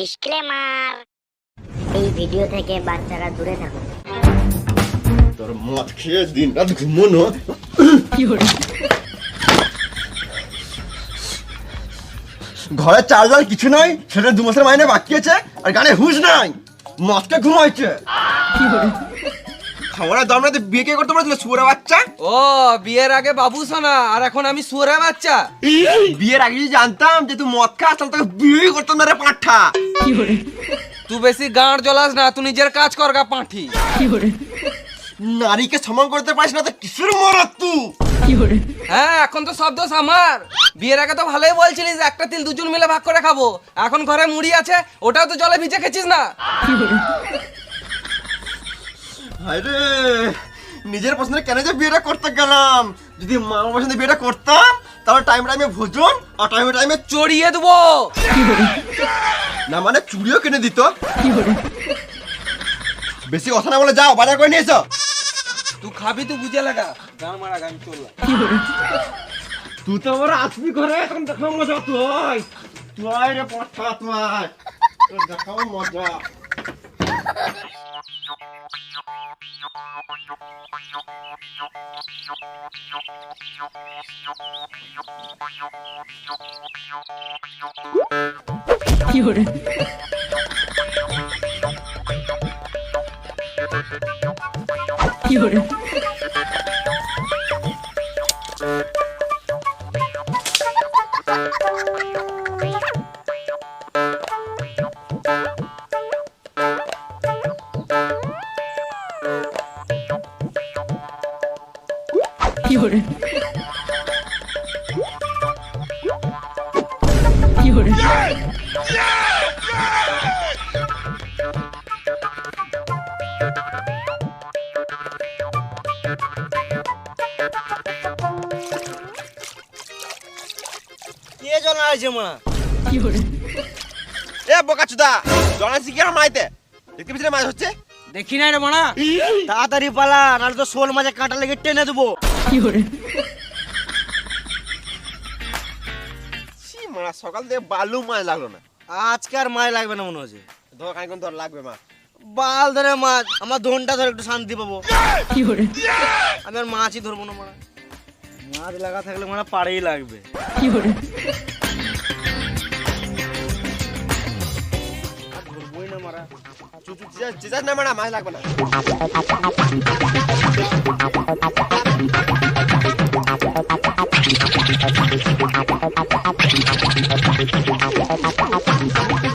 Disclaimer, এই video থেকে বাচ্চারা দূরে থাকুন। তোর মদ খেয়ে দিন রাত ঘুমোনো। ঘরে চার্জার কিছু নাই, সেটা 2 মাসের মাইনে বাকি আছে, আর গানে হুঁশ নাই, মদকে ঘুমাইছে। খাবারের দাম রাতে বিয়ে কে করতে পারছিল শুয়োরে বাচ্চা? ও বিয়ের আগে বাবু সোনা, আর এখন আমি শুয়োরের বাচ্চা। বিয়ের আগে যদি জানতাম যে তুই মদ খাস তাহলে তোকে বিয়ে করতাম না রে পাঁঠা। তুই বেশি গাঁড় জ্বলাস না, তুই নিজের কাজ কর গা পাঁঠি। নারীকে সম্মান করতে পারিস না তো কিসের মরদ তুই? হ্যাঁ, এখন তো সব দোষ আমার। বিয়ের আগে তো ভালোই বলছিলিস একটা তিল দুজন মিলে ভাগ করে খাবো, এখন ঘরে মুড়ি আছে ওটাও তো জলে ভিজে খেছিস না। আরে নিজের পছন্দের কেন যে বিয়েটা করতে গেলাম? যদি মা পছন্দের বিয়েটা করতাম তাহলে টাইমে ভোজন আর টাইমে চড়িয়ে দেবো। না মানে চুড়িও কিনে দিত। বেশি কথা না বলে যাও, বাজার করে নিয়ে এসো। তুই খাবি তুই বুঝে লাগা, গান মারা গান চললা। তুই তো আমার আসবি করে, এখন দেখাও মজা। তুই তুই রে পড়া তুই দেখাও মজা। কে জন আইছে মা? এ বোকাচুদা, জনাসি কি আর মাইতে দেখতে পিছনে মাছ হচ্ছে? দেখি নাই রে মানা, তাড়াতাড়ি পালা, নাহলে তো শোল মাঝে কাঁটা লেগে টেনে দেবো। ছি মারা, সকাল থেকে বালু মাছ লাগলো না। আজকে আর মাছ লাগবে না মনে হচ্ছে। ধর খানিকক্ষণ ধর লাগবে মাছ। বাল ধরে মাছ, আমার ধনটা ধরে একটু শান্তি পাবো। আমি আর মাছই ধরবো না মারা, মাছ লাগা থাকলে মারা পাড়েই লাগবে। আর ধরবোই না মারা। চুচু চিজার না মারা, মাছ লাগবে না।